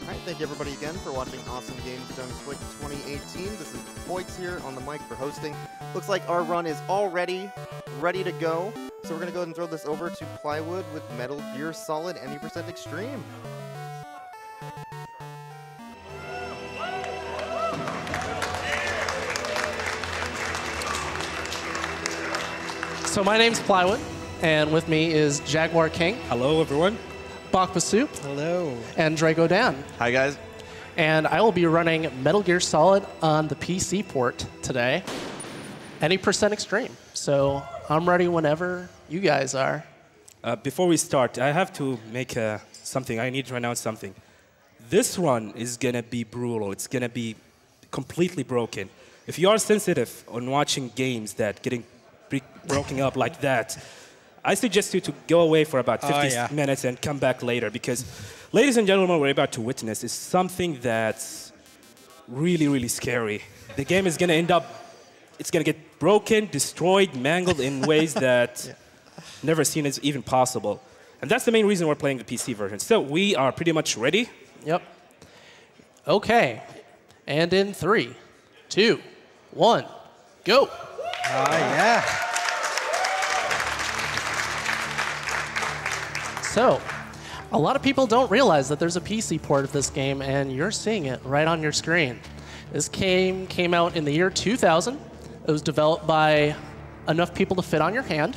Alright, thank you everybody again for watching Awesome Games Done Quick 2018. This is Boix here on the mic for hosting. Looks like our run is already ready to go. So we're going to go ahead and throw this over to Plywood with Metal Gear Solid Any% Extreme. So my name's Plywood, and with me is Jaguar King. Hello, everyone. Bakpa Soup. Hello. And Drago Dan. Hi, guys. And I will be running Metal Gear Solid on the PC port today. Any% Extreme. So I'm ready whenever you guys are. Before we start, I have to make something. I need to announce something. This run is going to be brutal. It's going to be completely broken. If you are sensitive on watching games that getting broken up like that, I suggest you to go away for about 50 minutes and come back later, because, ladies and gentlemen, what we're about to witness is something that's really, really scary. The game is going to end up, it's going to get broken, destroyed, mangled in ways that never seen is even possible. And that's the main reason we're playing the PC version. So we are pretty much ready. Yep. Okay. And in 3, 2, 1, go. Yeah. So, a lot of people don't realize that there's a PC port of this game, and you're seeing it right on your screen. This game came out in the year 2000. It was developed by enough people to fit on your hand.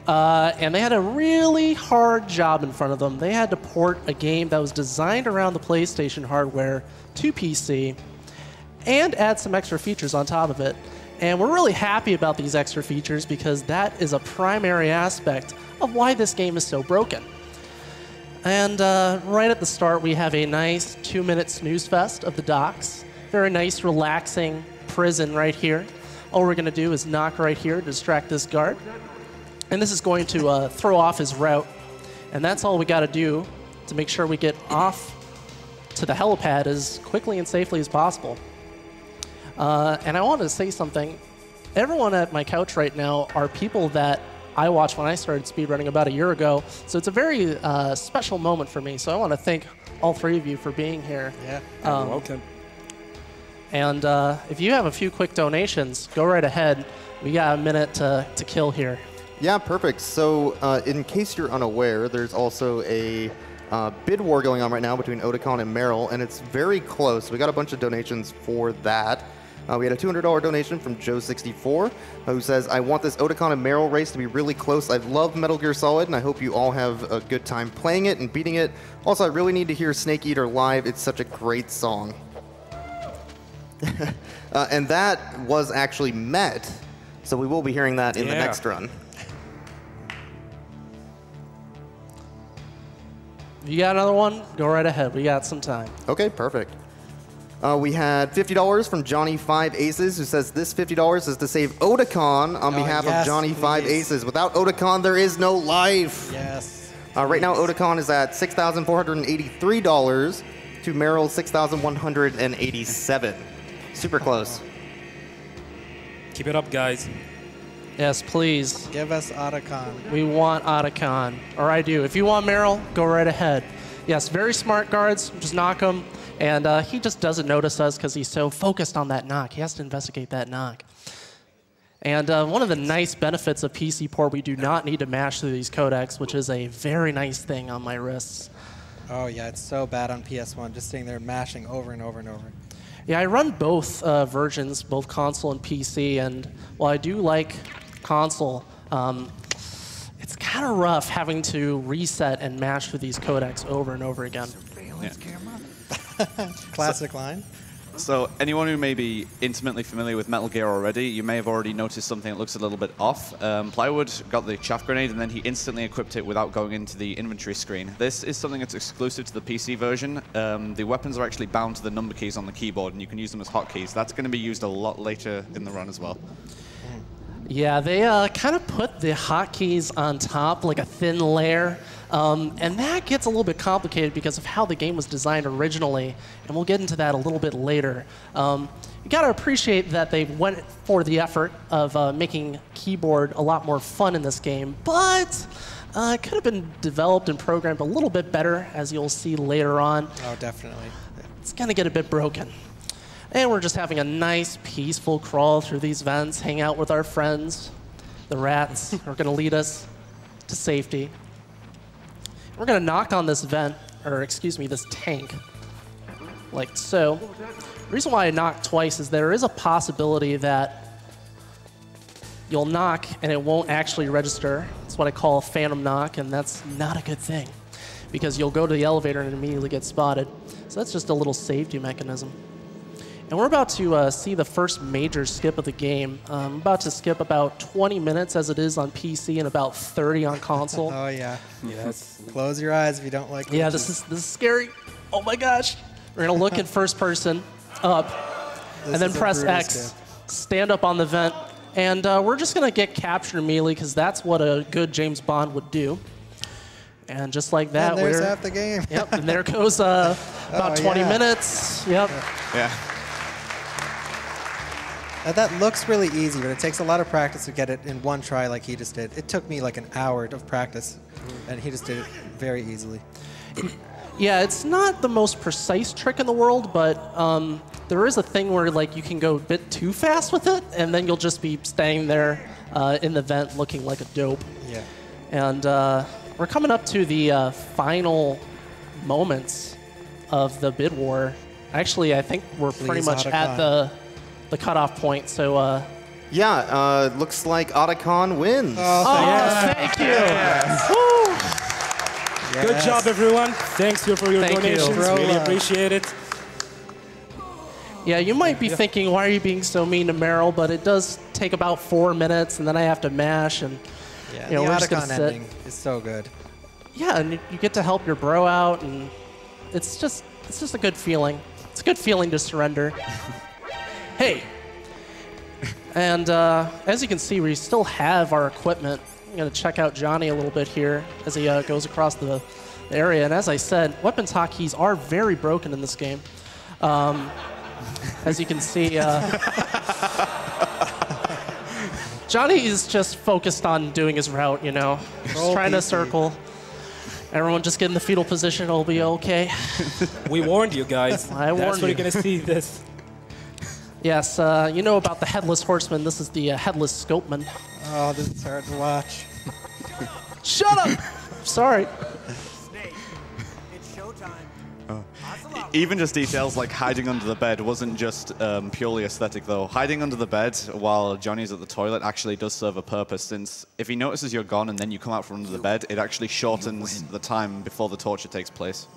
And they had a really hard job in front of them. They had to port a game that was designed around the PlayStation hardware to PC and add some extra features on top of it. And we're really happy about these extra features because that is a primary aspect of why this game is so broken. And right at the start, we have a nice 2-minute snooze fest of the docks. Very nice, relaxing prison right here. All we're going to do is knock right here to distract this guard. And this is going to throw off his route. And that's all we got to do to make sure we get off to the helipad as quickly and safely as possible. And I wanted to say something. Everyone at my couch right now are people that I watched when I started speedrunning about a year ago. So it's a very special moment for me. So I want to thank all 3 of you for being here. Yeah, You're welcome. And if you have a few quick donations, go right ahead. We got a minute to kill here. Yeah, perfect. So in case you're unaware, there's also a bid war going on right now between Otakon and Merrill, and it's very close. We got a bunch of donations for that. We had a $200 donation from Joe64, who says, I want this Otakon and Merrill race to be really close. I love Metal Gear Solid, and I hope you all have a good time playing it and beating it. Also, I really need to hear Snake Eater live. It's such a great song. And that was actually met, so we will be hearing that in the next run. If you got another one, go right ahead. We got some time. Okay, perfect. We had $50 from Johnny5Aces, who says this $50 is to save Otakon on behalf of Johnny5Aces. Without Otakon, there is no life. Yes. Right now, Otakon is at $6,483 to Merrill's $6,187. Super close. Keep it up, guys. Yes, please. Give us Otacon. We want Otacon. Or I do. If you want Merrill, go right ahead. Yes, very smart guards. Just knock him. And he just doesn't notice us because he's so focused on that knock. He has to investigate that knock. And one of the nice benefits of PC port, we do not need to mash through these codecs, which is a very nice thing on my wrists. Oh, yeah, it's so bad on PS1, just sitting there mashing over and over and over. Yeah, I run both versions, both console and PC, and while I do like console, it's kind of rough having to reset and mash through these codecs over and over again. Surveillance camera. Classic line. So anyone who may be intimately familiar with Metal Gear already, you may have already noticed something that looks a little bit off. Plywood got the chaff grenade, and then he instantly equipped it without going into the inventory screen. This is something that's exclusive to the PC version. The weapons are actually bound to the number keys on the keyboard, and you can use them as hotkeys. That's going to be used a lot later in the run as well. Yeah, they kind of put the hotkeys on top, like a thin layer. And that gets a little bit complicated because of how the game was designed originally, and we'll get into that a little bit later. You got to appreciate that they went for the effort of making keyboard a lot more fun in this game, but It could have been developed and programmed a little bit better, as you'll see later on. Oh, definitely. It's going to get a bit broken. And we're just having a nice, peaceful crawl through these vents, hang out with our friends. The rats are going to lead us to safety. We're going to knock on this vent, or excuse me, this tank, like so. The reason why I knocked twice is there is a possibility that you'll knock and it won't actually register. It's what I call a phantom knock, and that's not a good thing because you'll go to the elevator and immediately get spotted. So that's just a little safety mechanism. And we're about to see the first major skip of the game. I'm about to skip about 20 minutes as it is on PC and about 30 on console. Oh, yeah. Yes. Close your eyes if you don't like Yeah, glitches. this is scary. Oh my gosh. We're gonna look at first person up This and then is a press brutal X, skip. stand up on the vent, and we're just gonna get captured immediately because that's what a good James Bond would do. And just like that, And there's we're half the game. yep. And there goes about Oh, 20 yeah. minutes. Yep. Yeah. That looks really easy, but it takes a lot of practice to get it in one try like he just did. It took me like an hour of practice, and he just did it very easily. Yeah, it's not the most precise trick in the world, but there is a thing where like you can go a bit too fast with it, and then you'll just be staying there in the vent looking like a dope. Yeah. And we're coming up to the final moments of the bid war. Actually, I think we're pretty Please, much at Otacon. the cutoff point. So, Yeah, looks like Otacon wins. thank you. Woo! Good job, everyone. Thanks you for your Thank you. donations. Bro, Really appreciate it. Yeah, you might be thinking, why are you being so mean to Meryl? But it does take about 4 minutes, and then I have to mash, and Yeah, you know, the we're just gonna Otacon sit. ending is so good. Yeah, and you get to help your bro out, and it's just a good feeling. It's a good feeling to surrender. Hey, and as you can see, we still have our equipment. I'm gonna check out Johnny a little bit here as he goes across the area. And as I said, weapons hotkeys are very broken in this game. As you can see, Johnny is just focused on doing his route, you know, just Roll trying to PC. circle. Everyone just get in the fetal position, it'll be okay. We warned you guys. I That's warned what you. you're gonna see this. Yes, you know about the Headless Horseman. This is the Headless Scopeman. Oh, this is hard to watch. Shut up! Sorry. Even just details like hiding under the bed wasn't just purely aesthetic, though. Hiding under the bed while Johnny's at the toilet actually does serve a purpose, since if he notices you're gone and then you come out from under the bed, it actually shortens the time before the torture takes place.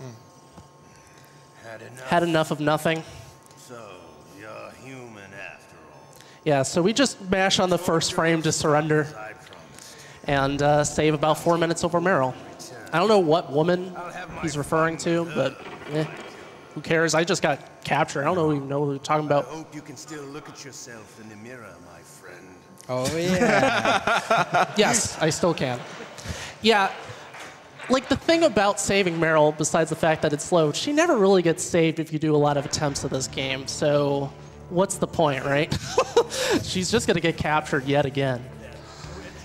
Had enough of nothing. So, you're human after all. Yeah, so we just mash on the first frame to surrender I promise. and save about 4 minutes over Meryl. I don't know what woman he's referring to, but who cares? I just got captured. I don't even know who we're talking I about. hope you can still look at yourself in the mirror, my friend. Oh, yeah. Yes, I still can. Yeah, like the thing about saving Meryl, besides the fact that it's slow, she never really gets saved if you do a lot of attempts at this game. So what's the point, right? She's just going to get captured yet again.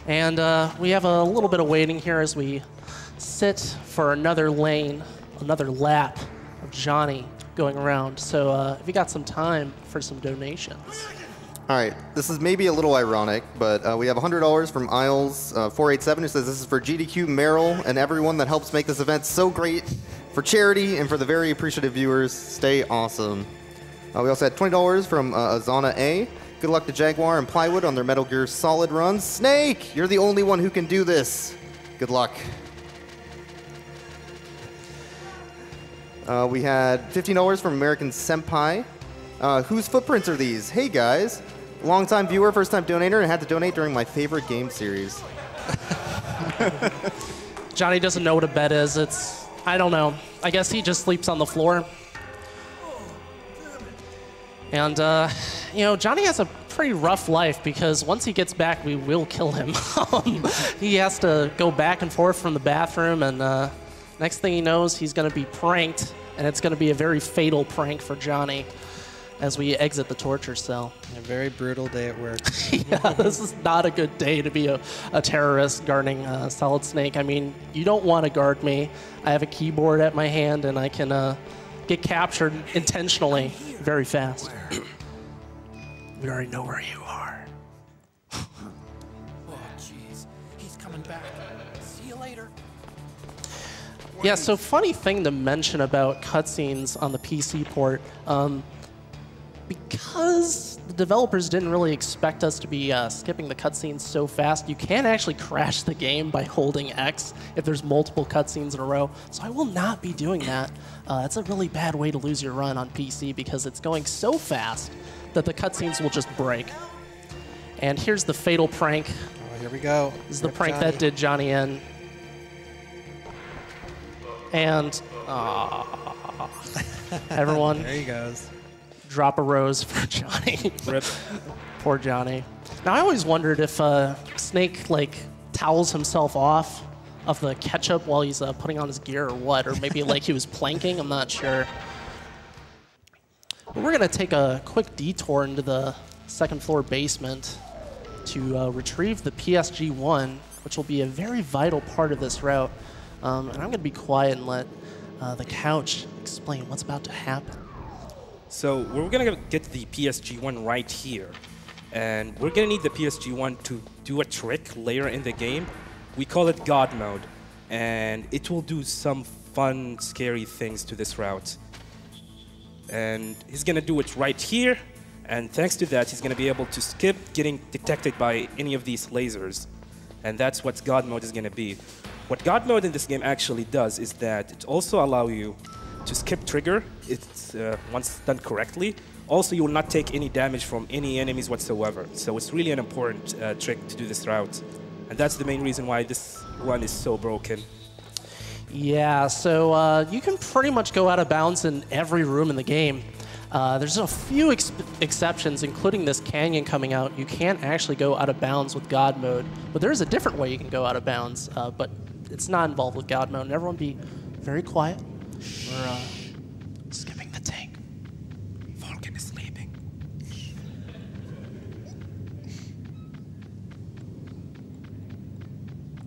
And we have a little bit of waiting here as we sit for another lane, another lap of Johnny going around. So if you got some time for some donations. All right, this is maybe a little ironic, but we have $100 from Isles487 who says this is for GDQ, Meryl, and everyone that helps make this event so great for charity and for the very appreciative viewers. Stay awesome. We also had $20 from Azana A. Good luck to Jaguar and Plywood on their Metal Gear Solid runs. Snake, you're the only one who can do this. Good luck. We had $15 from American Senpai. Whose footprints are these? Hey guys, long-time viewer, first-time donator, and had to donate during my favorite game series. Johnny doesn't know what a bed is. I don't know. I guess he just sleeps on the floor. And, you know, Johnny has a pretty rough life because once he gets back, we will kill him. He has to go back and forth from the bathroom, and next thing he knows, he's going to be pranked, and it's going to be a very fatal prank for Johnny. as we exit the torture cell. A very brutal day at work. Yeah, this is not a good day to be a terrorist guarding Solid Snake. I mean, you don't want to guard me. I have a keyboard at my hand, and I can get captured intentionally very fast. We already know where you are. Oh, jeez. He's coming back. See you later. Yeah, so funny thing to mention about cutscenes on the PC port. Because the developers didn't really expect us to be skipping the cutscenes so fast, you can actually crash the game by holding X if there's multiple cutscenes in a row. So I will not be doing that. It's a really bad way to lose your run on PC because it's going so fast that the cutscenes will just break. And here's the fatal prank. Oh, here we go. This is the Rip prank Johnny. that did Johnny in. And everyone, There he goes. drop a rose for Johnny. Rip. Poor Johnny. Now I always wondered if Snake like towels himself off of the ketchup while he's putting on his gear or what, or maybe like he was planking. I'm not sure. But we're gonna take a quick detour into the second floor basement to retrieve the PSG-1, which will be a very vital part of this route. And I'm gonna be quiet and let the couch explain what's about to happen. So we're gonna get the PSG-1 right here. And we're gonna need the PSG-1 to do a trick later in the game. We call it God mode. And it will do some fun, scary things to this route. And he's gonna do it right here. And thanks to that, he's gonna be able to skip getting detected by any of these lasers. And that's what God mode is gonna be. What God mode in this game actually does is that it also allows you to skip trigger. It's once done correctly. Also, you will not take any damage from any enemies whatsoever. So it's really an important trick to do this route. And that's the main reason why this run is so broken. Yeah, so you can pretty much go out of bounds in every room in the game. There's a few exceptions, including this canyon coming out. You can't actually go out of bounds with God mode, but there is a different way you can go out of bounds, but it's not involved with God mode. And everyone be very quiet. We're skipping the tank. Vulcan is sleeping.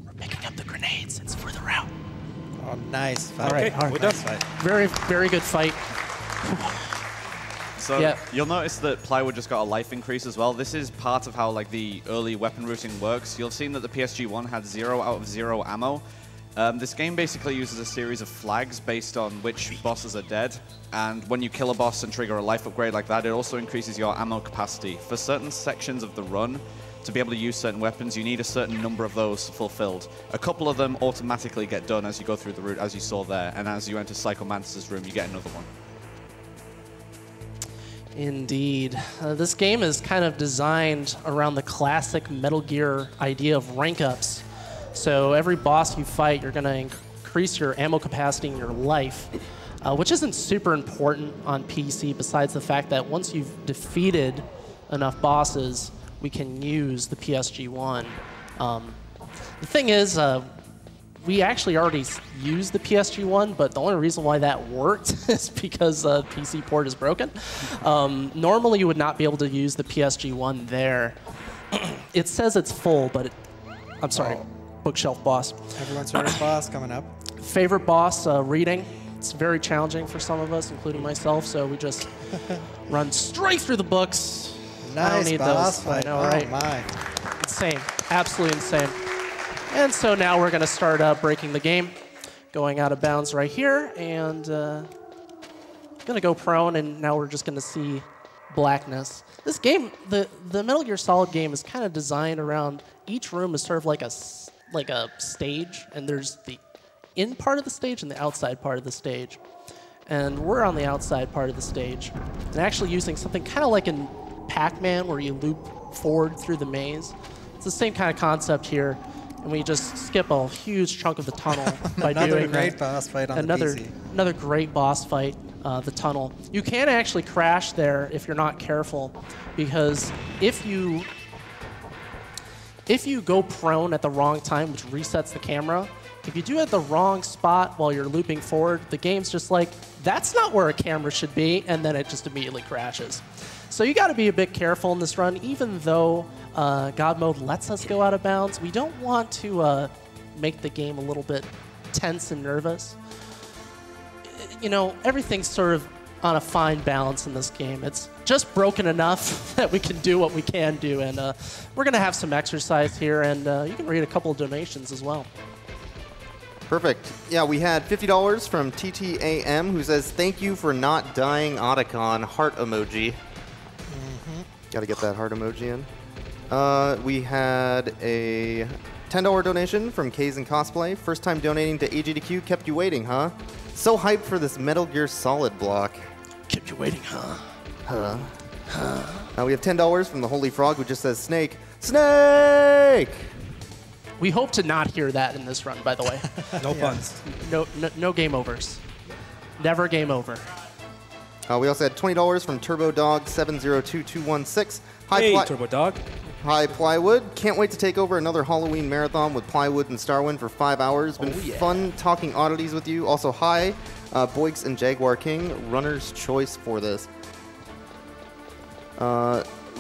We're picking up the grenades. It's for the route. Oh, nice fight. All right, all right. we're done. Nice fight. Very, very good fight. So Yeah. you'll notice that Plywood just got a life increase as well. This is part of how like the early weapon routing works. You'll have seen that the PSG-1 had 0 out of 0 ammo. This game basically uses a series of flags based on which bosses are dead. And when you kill a boss and trigger a life upgrade like that, it also increases your ammo capacity. For certain sections of the run, to be able to use certain weapons, you need a certain number of those fulfilled. A couple of them automatically get done as you go through the route, as you saw there. And as you enter Psycho Mantis's room, you get another one. Indeed. This game is kind of designed around the classic Metal Gear idea of rank ups. So every boss you fight, you're going to increase your ammo capacity and your life, which isn't super important on PC besides the fact that once you've defeated enough bosses, we can use the PSG-1. The thing is, we actually already used the PSG-1, but the only reason why that worked is because the PC port is broken. Normally, you would not be able to use the PSG-1 there. It says it's full, but I'm sorry, bookshelf boss. Everyone's favorite boss coming up. Favorite boss, reading. It's very challenging for some of us, including myself, so we just run straight through the books. I don't Nice need boss those. fight. I know, Oh right? my. Insane. Absolutely insane. And so now we're going to start breaking the game, going out of bounds right here, and going to go prone, and now we're just going to see blackness. This game, the Metal Gear Solid game is kind of designed around each room is sort of like a stage, and there's the in part of the stage and the outside part of the stage. And we're on the outside part of the stage, and actually using something kind of like in Pac-Man where you loop forward through the maze. It's the same kind of concept here. And we just skip a huge chunk of the tunnel by Another doing great that. boss fight on the PC. Another great boss fight, the tunnel. You can actually crash there if you're not careful, because if you go prone at the wrong time, which resets the camera, if you do it at the wrong spot while you're looping forward, the game's just like, that's not where a camera should be, and then it just immediately crashes. So you got to be a bit careful in this run. Even though God Mode lets us go out of bounds, we don't want to make the game a little bit tense and nervous. You know, everything's sort of on a fine balance in this game. It's just broken enough that we can do what we can do, and we're going to have some exercise here, and you can read a couple of donations as well. Perfect. Yeah, we had $50 from TTAM, who says, thank you for not dying Otacon, heart emoji. Got to get that heart emoji in. We had a $10 donation from K's and Cosplay. First time donating to AGDQ, kept you waiting, huh? So hyped for this Metal Gear Solid block. Kept you waiting, huh? We have $10 from the Holy Frog, who just says, Snake. Snake! We hope to not hear that in this run, by the way. No puns. No game overs. Never game over. We also had $20 from Turbo Dog 702216. Hey, Turbo Dog. Hi, Plywood. Can't wait to take over another Halloween marathon with Plywood and Starwind for 5 hours. Been fun talking oddities with you. Also, hi, Boix and Jaguar King. Runner's choice for this.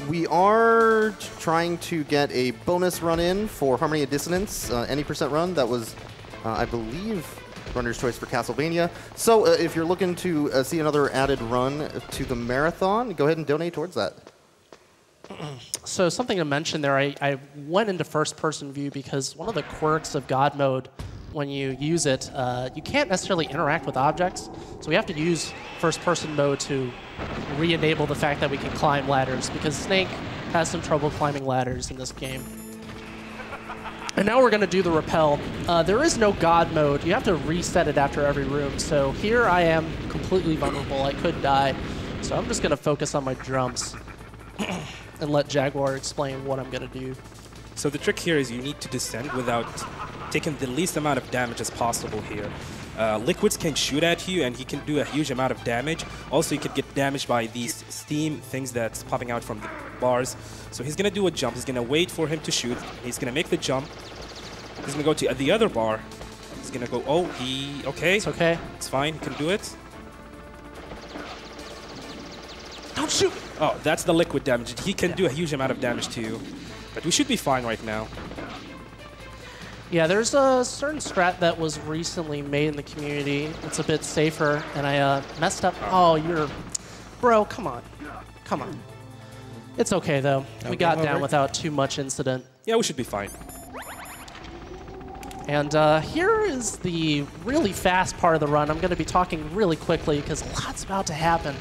We are trying to get a bonus run in for Harmony of Dissonance, any percent run. That was, I believe, runner's choice for Castlevania. So if you're looking to see another added run to the marathon, go ahead and donate towards that. So something to mention there, I went into first-person view because one of the quirks of God Mode, when you use it, you can't necessarily interact with objects. So we have to use first-person mode to re-enable the fact that we can climb ladders, because Snake has some trouble climbing ladders in this game. And now we're going to do the rappel. There is no God mode. You have to reset it after every room. So here I am completely vulnerable. I could die. So I'm just going to focus on my jumps and let Jaguar explain what I'm going to do. So the trick here is you need to descend without taking the least amount of damage as possible here. Liquids can shoot at you, and he can do a huge amount of damage. Also, you could get damaged by these steam things that's popping out from the bars. So he's going to do a jump. He's going to wait for him to shoot. He's going to make the jump. He's going to go to the other bar. He's going to go, oh, okay. It's okay. It's fine. He can do it. Don't shoot! Oh, that's the liquid damage. He can do a huge amount of damage to you. But we should be fine right now. Yeah, there's a certain strat that was recently made in the community. It's a bit safer, and I messed up. Oh, Bro, come on. Come on. It's okay, though. We got down without too much incident. Yeah, we should be fine. And here is the really fast part of the run. I'm going to be talking really quickly because lots about to happen.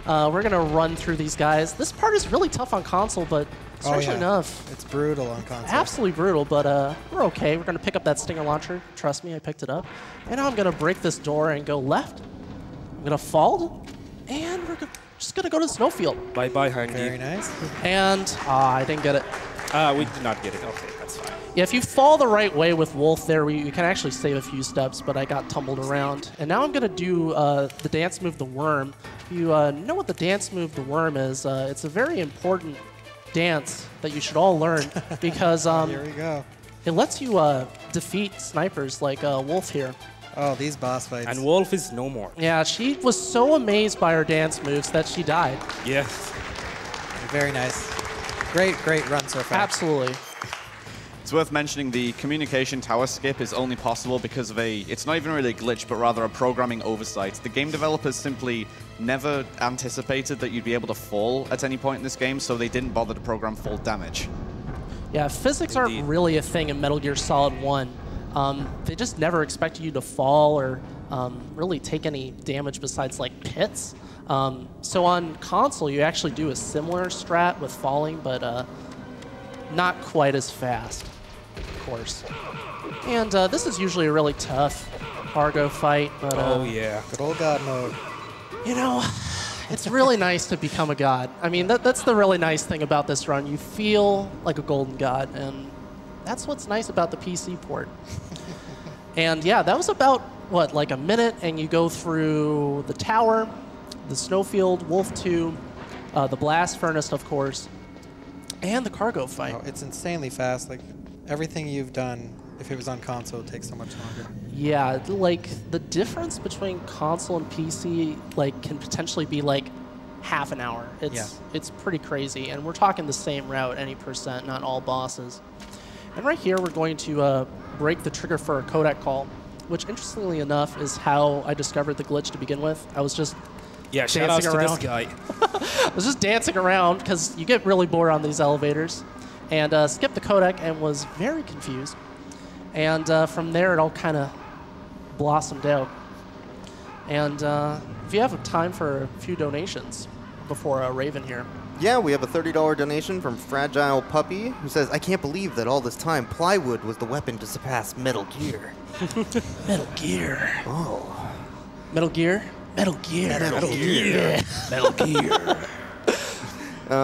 We're going to run through these guys. This part is really tough on console, but strangely enough, it's brutal on console. Absolutely brutal, but we're okay. We're going to pick up that Stinger launcher. Trust me, I picked it up. And now I'm going to break this door and go left. I'm going to fall, and we're just going to go to the snowfield. Bye-bye, Hangi. Very nice. And I didn't get it. We did not get it. Okay, that's fine. Yeah, if you fall the right way with Wolf there, you can actually save a few steps, but I got tumbled around. And now I'm going to do the dance move, the worm. If you know what the dance move, the worm is, it's a very important dance that you should all learn because here we go. It lets you defeat snipers like Wolf here. Oh, these boss fights. And Wolf is no more. Yeah, she was so amazed by her dance moves that she died. Yeah. Very nice. Great run so far. Absolutely. It's worth mentioning the communication tower skip is only possible because of it's not even really a glitch, but rather a programming oversight. The game developers simply never anticipated that you'd be able to fall at any point in this game, so they didn't bother to program fall damage. Yeah, physics aren't really a thing in Metal Gear Solid 1. They just never expected you to fall or really take any damage besides like pits. So on console, you actually do a similar strat with falling, but not quite as fast, of course. And this is usually a really tough cargo fight. But, oh, yeah. Good old God mode. You know, it's really nice to become a god. I mean, that's the really nice thing about this run. You feel like a golden god, and that's what's nice about the PC port. And yeah, that was about, what, like a minute, and you go through the tower, the snowfield, Wolf 2, the blast furnace, of course, and the cargo fight. Oh, it's insanely fast. Like everything you've done, if it was on console, would take so much longer. Yeah, like the difference between console and PC like can potentially be like half an hour. It's pretty crazy, and we're talking the same route any percent, not all bosses. And right here, we're going to break the trigger for a codec call, which interestingly enough is how I discovered the glitch to begin with. I was just shout outs to this guy. I was just dancing around because you get really bored on these elevators, and skipped the codec and was very confused. And from there, it all kind of blossomed out. And if you have time for a few donations before Raven here. Yeah, we have a $30 donation from Fragile Puppy, who says, I can't believe that all this time plywood was the weapon to surpass Metal Gear. Metal Gear. Oh. Metal Gear? Metal Gear. Metal Gear. Metal Gear.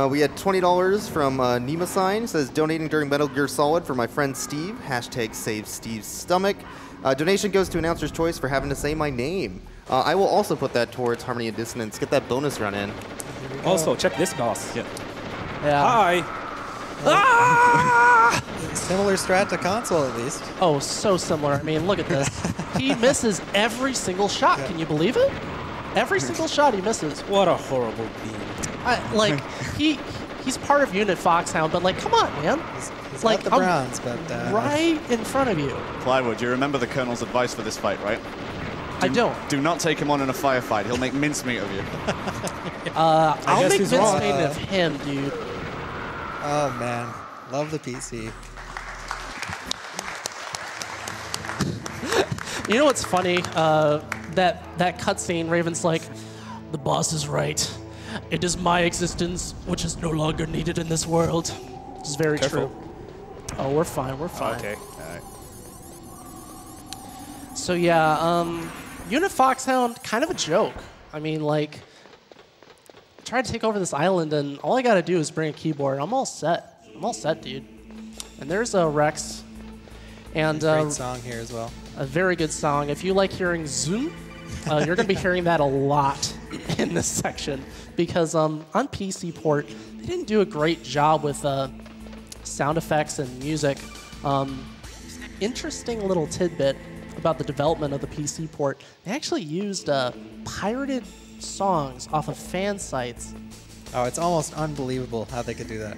We had $20 from Nima Sign, who says, donating during Metal Gear Solid for my friend Steve. # save Steve's stomach. Donation goes to Announcer's Choice for having to say my name. I will also put that towards Harmony and Dissonance. Get that bonus run in. Also, check this boss. Yeah. Hi. Similar strat to console, at least. Oh, so similar. I mean, look at this. He misses every single shot. Can you believe it? Every single shot he misses. What a horrible beam. He's part of Unit Foxhound, but like, come on, man. He's like got the bronze, but right in front of you. Plywood, you remember the Colonel's advice for this fight, right? I don't. Do not take him on in a firefight. He'll make mincemeat of you. I'll make he's wrong. mincemeat of him, dude. oh man, love the PC. You know what's funny? That cutscene, Raven's like, the boss is right. It is my existence which is no longer needed in this world. It's very Careful. true. Oh, we're fine. We're fine. Okay. All right. So yeah, Unit Foxhound, kind of a joke. I mean, like, try to take over this island, and all I gotta do is bring a keyboard. I'm all set. I'm all set, dude. And there's Rex. And Great song here as well. a very good song. If you like hearing Zoom, you're gonna be hearing that a lot in this section because on PC port, they didn't do a great job with sound effects and music. Interesting little tidbit about the development of the PC port. They actually used pirated songs off of fan sites Oh, it's almost unbelievable how they could do that.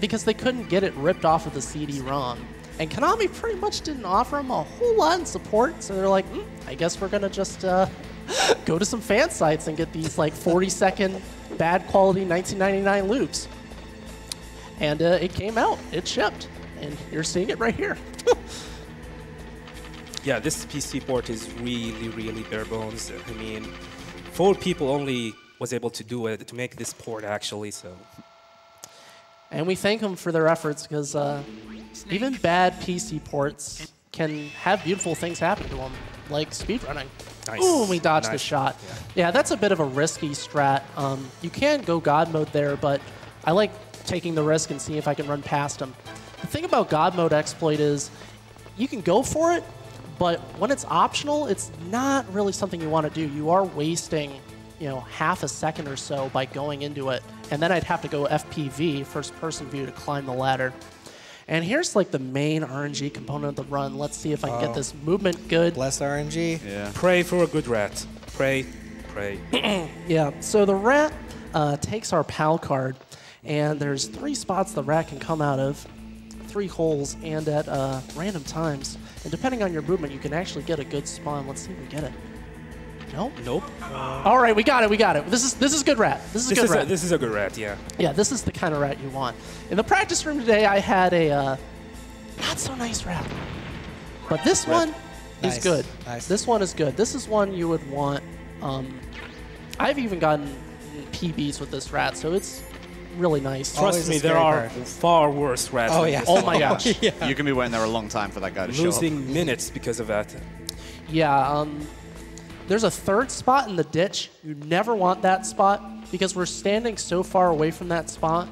because they couldn't get it ripped off of the CD-ROM. And Konami pretty much didn't offer them a whole lot in support, so they're like, I guess we're gonna just go to some fan sites and get these like 40-second bad quality 1999 loops. And it came out, it shipped, and you're seeing it right here. Yeah, this PC port is really, really bare bones. I mean, 4 people only was able to do it, to make this port actually, so. And we thank them for their efforts because even bad PC ports can have beautiful things happen to them, like speedrunning. Nice. Ooh, we dodged the Nice. shot. Yeah, that's a bit of a risky strat. You can go God mode there, but I like taking the risk and seeing if I can run past them. The thing about God mode exploit is you can go for it, but when it's optional, it's not really something you want to do. You are wasting, half a second or so by going into it, and then I'd have to go FPV, first person view, to climb the ladder. And here's like the main RNG component of the run. Let's see if I can get this movement good. Bless RNG. Yeah. Pray for a good rat. Pray, pray. Yeah, so the rat takes our PAL card, and there's 3 spots the rat can come out of, 3 holes, and at random times. And depending on your movement, you can actually get a good spawn. Let's see if we get it. Nope. Nope. All right, we got it. We got it. This is good rat. This is good rat. This is a good rat, yeah. Yeah, this is the kind of rat you want. In the practice room today, I had a not so nice rat, but this one is Nice. good. Nice. This one is good. This is one you would want. I've even gotten PBs with this rat, so it's really nice. Always Trust a me, there scary are part. far worse rats. Oh than yeah. this Oh one. my gosh. Yeah. You can be waiting there a long time for that guy to show up. Losing minutes because of that. Yeah, there's a 3rd spot in the ditch. You never want that spot because we're standing so far away from that spot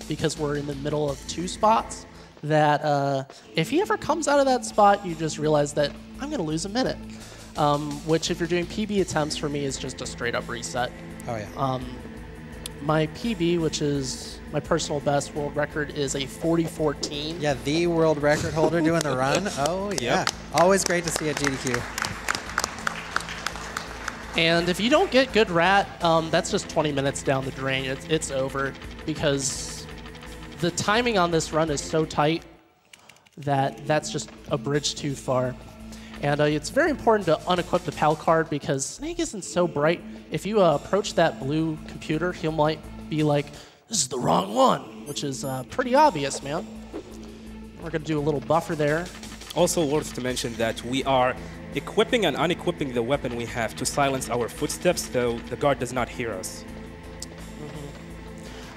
because we're in the middle of 2 spots that if he ever comes out of that spot, you just realize that I'm going to lose a minute, which if you're doing PB attempts for me is just a straight up reset. Oh yeah. My PB, which is my personal best world record, is a 40-14. Yeah, the world record holder doing the run. Oh, yeah. Always great to see at GDQ. And if you don't get good rat, that's just 20 minutes down the drain. It's over because the timing on this run is so tight that that's just a bridge too far. And it's very important to unequip the PAL card because Snake isn't so bright. If you approach that blue computer, he might be like, this is the wrong one, which is pretty obvious, man. We're going to do a little buffer there. Also worth to mention that we are equipping and unequipping the weapon we have to silence our footsteps, so the guard does not hear us.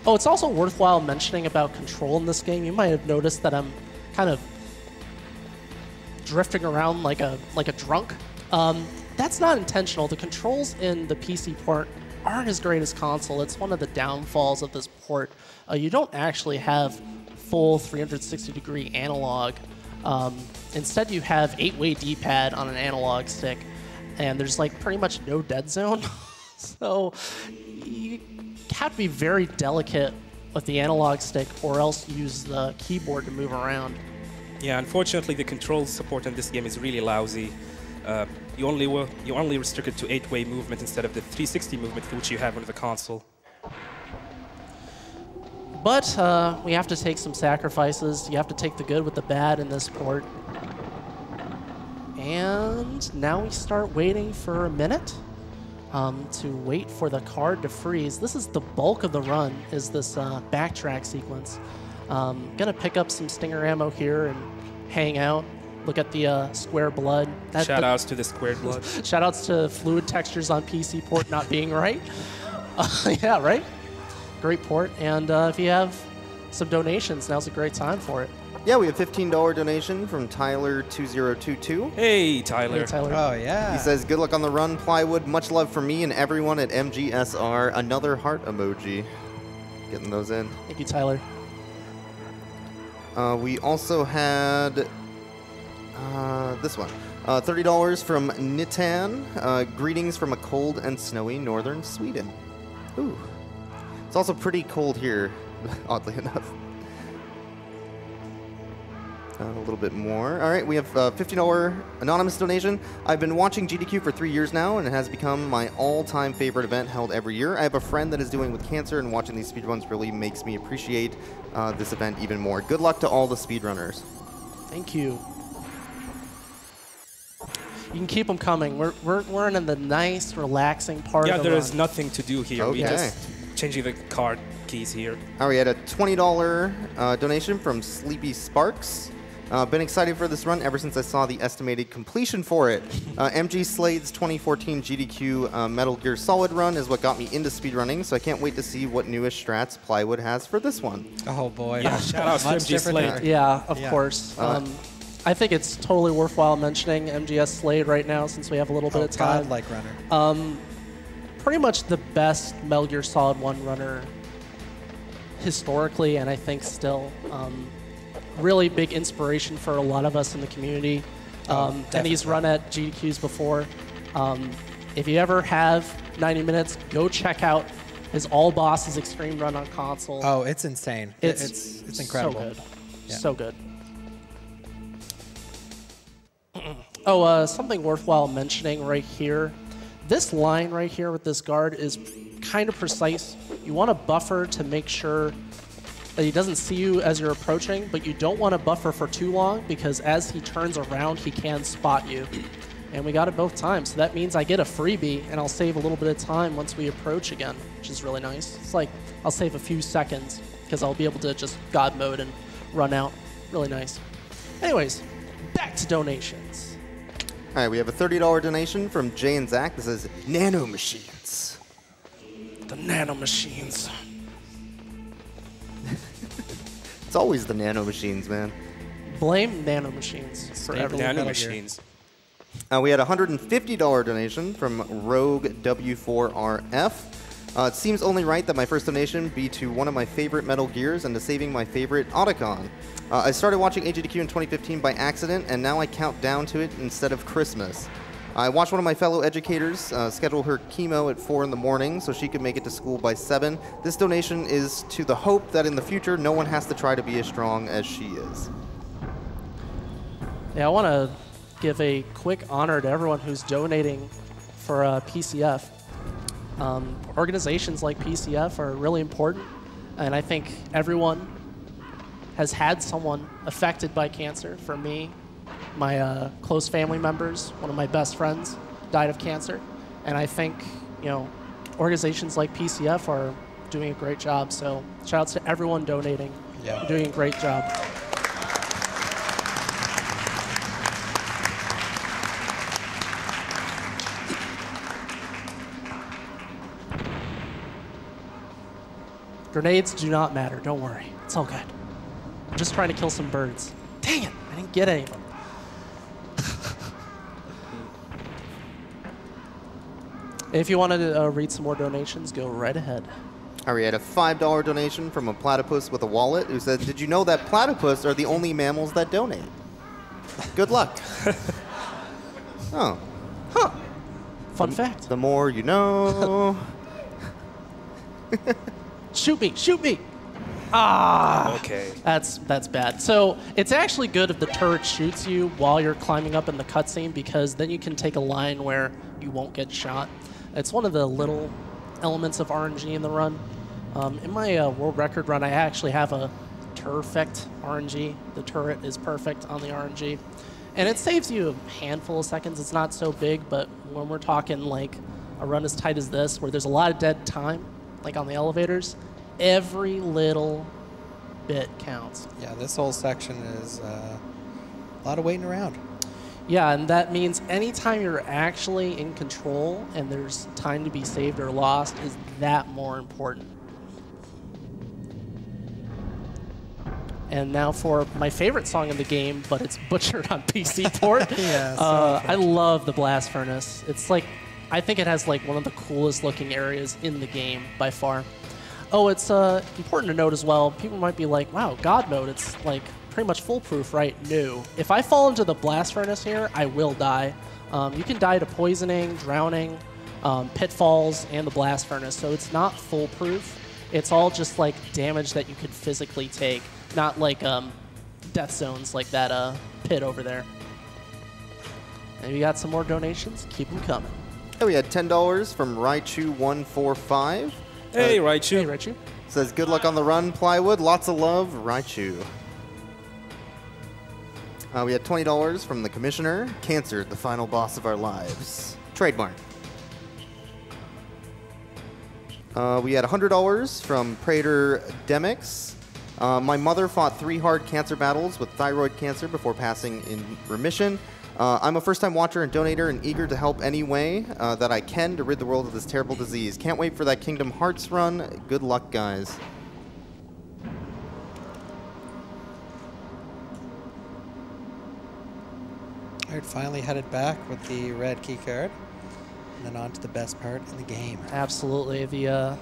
Oh, it's also worthwhile mentioning about control in this game. You might have noticed that I'm kind of drifting around like a drunk. That's not intentional. The controls in the PC port aren't as great as console. It's one of the downfalls of this port. You don't actually have full 360-degree analog. Instead, you have 8-way D-pad on an analog stick, and there's like pretty much no dead zone. So you have to be very delicate with the analog stick, or else use the keyboard to move around. Yeah, unfortunately, the control support in this game is really lousy. You only restricted to 8-way movement instead of the 360 movement which you have on the console. But we have to take some sacrifices. You have to take the good with the bad in this port. And now we start waiting for a minute to wait for the card to freeze. This is the bulk of the run, is this backtrack sequence. Gonna pick up some stinger ammo here and hang out. Look at the square blood. Shoutouts to the square blood. Shoutouts to fluid textures on PC port not being right. Yeah, right? Great port. And if you have some donations, now's a great time for it. Yeah, we have $15 donation from Tyler2022. Hey, Tyler. Hey, Tyler. Oh, yeah. He says, good luck on the run, Plywood. Much love for me and everyone at MGSR. Another heart emoji. Getting those in. Thank you, Tyler. We also had this one. $30 from Nitan. Greetings from a cold and snowy northern Sweden. Ooh. It's also pretty cold here, oddly enough. A little bit more. All right, we have a $50 anonymous donation. I've been watching GDQ for 3 years now, and it has become my all-time favorite event held every year. I have a friend that is dealing with cancer, and watching these speedruns really makes me appreciate this event even more. Good luck to all the speedrunners. Thank you. You can keep them coming. We're in the nice, relaxing part of the there run. is nothing to do here. Okay. We just changing the card keys here. All right, we had a $20 donation from Sleepy Sparks. Been excited for this run ever since I saw the estimated completion for it. MG Slade's 2014 GDQ Metal Gear Solid run is what got me into speedrunning, so I can't wait to see what newest strats Plywood has for this one. Oh, boy. Yeah, shout out to Much MG different Slade. there. Yeah, of Yeah. course. I think it's totally worthwhile mentioning MGS Slade right now since we have a little bit of time. Godlike runner. Pretty much the best Metal Gear Solid 1 runner historically, and I think still. Really big inspiration for a lot of us in the community. And he's run at GDQs before. If you ever have 90 minutes, go check out his All Bosses Extreme run on console. Oh, it's insane. It's incredible. So good. Yeah. So good. Oh, something worthwhile mentioning right here. This line right here with this guard is kind of precise. You want to buffer to make sure that he doesn't see you as you're approaching, but you don't want to buffer for too long because as he turns around, he can spot you. And we got it both times. So that means I get a freebie and I'll save a little bit of time once we approach again, which is really nice. It's like I'll save a few seconds because I'll be able to just God mode and run out. Really nice. Anyways, back to donations. All right, we have a $30 donation from Jay and Zach. This is Nano Machines. The nano machines. It's always the Nano Machines, man. Blame nano machines for Staple everything. Nano Metal Gear. machines. We had a $150 donation from Rogue W4RF. It seems only right that my first donation be to one of my favorite Metal Gears and to saving my favorite Otacon. I started watching AGDQ in 2015 by accident, and now I count down to it instead of Christmas. I watched one of my fellow educators schedule her chemo at 4 in the morning so she could make it to school by 7. This donation is to the hope that in the future no one has to try to be as strong as she is. Yeah, I want to give a quick honor to everyone who's donating for PCF. Organizations like PCF are really important, and I think everyone has had someone affected by cancer. For me, my close family members, one of my best friends died of cancer, and I think organizations like PCF are doing a great job. So shout outs to everyone donating. Yeah. You're doing a great job. Grenades do not matter. Don't worry. It's all good. I'm just trying to kill some birds. Dang it! I didn't get any of them. If you wanted to read some more donations, go right ahead. All right, we had a $5 donation from a platypus with a wallet who said, "Did you know that platypus are the only mammals that donate? Good luck." Oh. Huh. Fun fact. The more you know. Shoot me! Shoot me! Ah! Okay. That's bad. So it's actually good if the turret shoots you while you're climbing up in the cutscene, because then you can take a line where you won't get shot. It's one of the little elements of RNG in the run. In my world record run, I actually have a perfect RNG. The turret is perfect on the RNG. And it saves you a handful of seconds. It's not so big, but when we're talking like a run as tight as this, where there's a lot of dead time, like on the elevators, every little bit counts. Yeah, this whole section is a lot of waiting around. Yeah, and that means anytime you're actually in control and there's time to be saved or lost is that more important. And now for my favorite song in the game, but it's butchered on PC port. Yeah, I love the blast furnace. It's like, I think it has like one of the coolest looking areas in the game by far. Oh, it's important to note as well, people might be like, wow, God mode, it's like pretty much foolproof, right? No. If I fall into the blast furnace here, I will die. You can die to poisoning, drowning, pitfalls, and the blast furnace, so it's not foolproof. It's all just like damage that you could physically take, not like death zones like that pit over there. And we got some more donations, keep them coming. Oh, we had $10 from Raichu145. Hey, Raichu. Hey, Raichu. Says, "Good luck on the run, Plywood. Lots of love, Raichu." We had $20 from the Commissioner. "Cancer, the final boss of our lives." Trademark. We had $100 from Prater Demix. "My mother fought 3 hard cancer battles with thyroid cancer before passing in remission. I'm a first-time watcher and donator and eager to help any way that I can to rid the world of this terrible disease. Can't wait for that Kingdom Hearts run. Good luck, guys." All right, finally headed back with the red key card. And then on to the best part in the game. Absolutely, the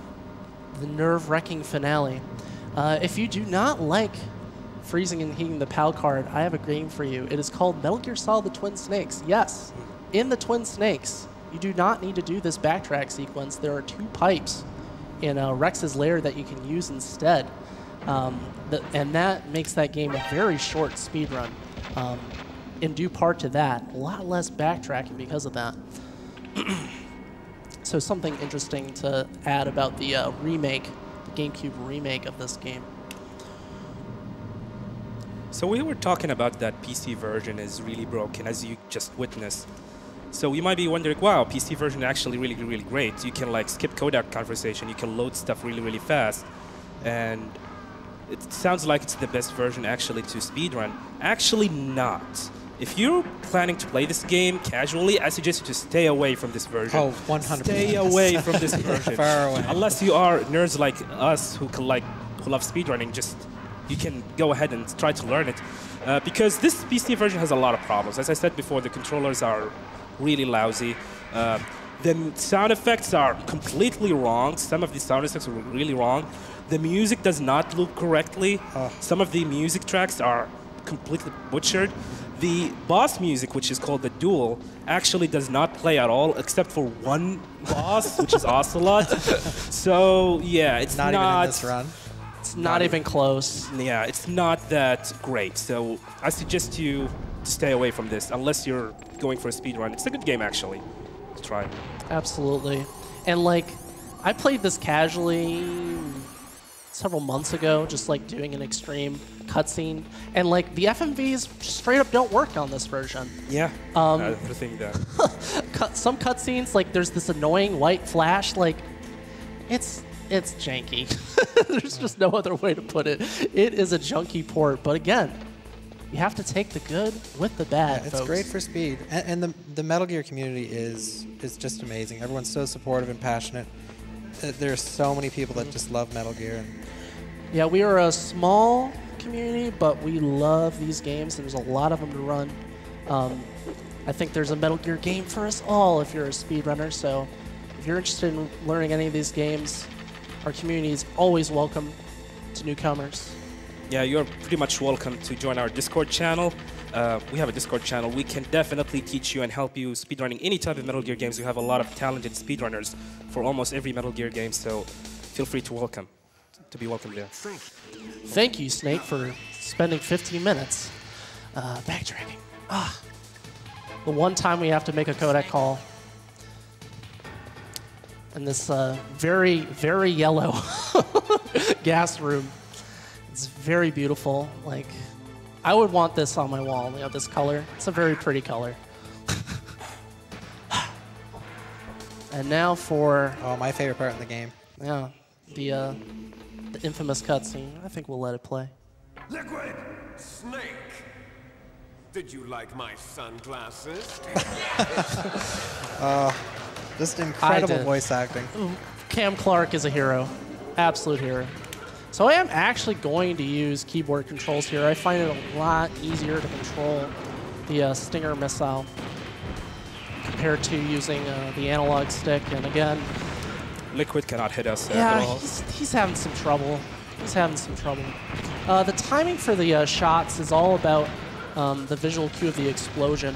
nerve-wracking finale. If you do not like freezing and heating the PAL card, I have a game for you. It is called Metal Gear Solid: The Twin Snakes. Yes, in the Twin Snakes, you do not need to do this backtrack sequence. There are 2 pipes in Rex's lair that you can use instead. And that makes that game a very short speed run. In due part to that, a lot less backtracking because of that. So something interesting to add about the remake, the GameCube remake of this game. So we were talking about that PC version is really broken, as you just witnessed. So you might be wondering, wow, PC version is actually really, really great. You can like skip codec conversation, you can load stuff really, really fast. And it sounds like it's the best version actually to speedrun. Actually not. If you're planning to play this game casually, I suggest you to stay away from this version. Oh, 100%. Stay away from this version. Far away. Unless you are nerds like us who love speedrunning, just you can go ahead and try to learn it. Because this PC version has a lot of problems. As I said before, the controllers are really lousy. The sound effects are completely wrong. Some of the sound effects are really wrong. The music does not loop correctly. Some of the music tracks are completely butchered. The boss music, which is called the Duel, actually does not play at all, except for one boss, which is Ocelot. So yeah, it's Not even in this run. It's not even close. Yeah, it's not that great. So I suggest you to stay away from this unless you're going for a speed run. It's a good game actually. Let's try. Absolutely. And like, I played this casually several months ago, just like doing an extreme cutscene, and like the FMVs straight up don't work on this version. Yeah, I think that. Some cutscenes, like there's this annoying white flash, like it's janky. There's just no other way to put it. It is a junky port, but again, you have to take the good with the bad. Yeah, it's folks. great for speed, and the Metal Gear community is just amazing. Everyone's so supportive and passionate. There's so many people that just love Metal Gear. And Yeah, we are a small community, but we love these games. There's a lot of them to run. I think there's a Metal Gear game for us all if you're a speedrunner. So if you're interested in learning any of these games, our community is always welcome to newcomers. Yeah, you're pretty much welcome to join our Discord channel. We have a Discord channel. We can definitely teach you and help you speedrunning any type of Metal Gear games. We have a lot of talented speedrunners for almost every Metal Gear game, so feel free to be welcome there. Thank you, Snake, for spending 15 minutes backtracking. The one time we have to make a codec call in this very, very yellow gas room. It's very beautiful. Like, I would want this on my wall. You know, this color. It's a very pretty color. And now for my favorite part in the game. yeah, the infamous cutscene. I think we'll let it play. Liquid Snake. Did you like my sunglasses? Just incredible did. voice acting. Cam Clark is a hero, absolute hero. So I am actually going to use keyboard controls here. I find it a lot easier to control the Stinger missile compared to using the analog stick. And again, Liquid cannot hit us at yeah, all. he's having some trouble. He's having some trouble. The timing for the shots is all about the visual cue of the explosion.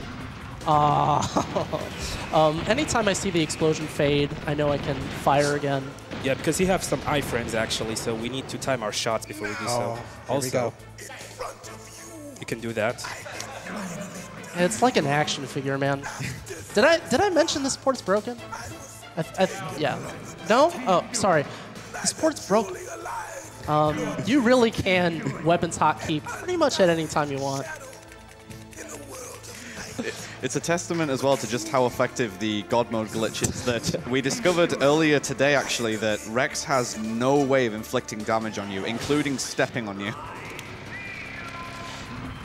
Anytime I see the explosion fade, I know I can fire again. Yeah, because you have some iframes actually, so we need to time our shots before we do so. Here we go. You can do that. It's like an action figure, man. Did I mention this port's broken? Yeah. No? Oh, sorry. This port's broken. You really can weapons hotkey pretty much at any time you want. It's a testament as well to just how effective the God mode glitch is that we discovered earlier today, actually, that Rex has no way of inflicting damage on you, including stepping on you.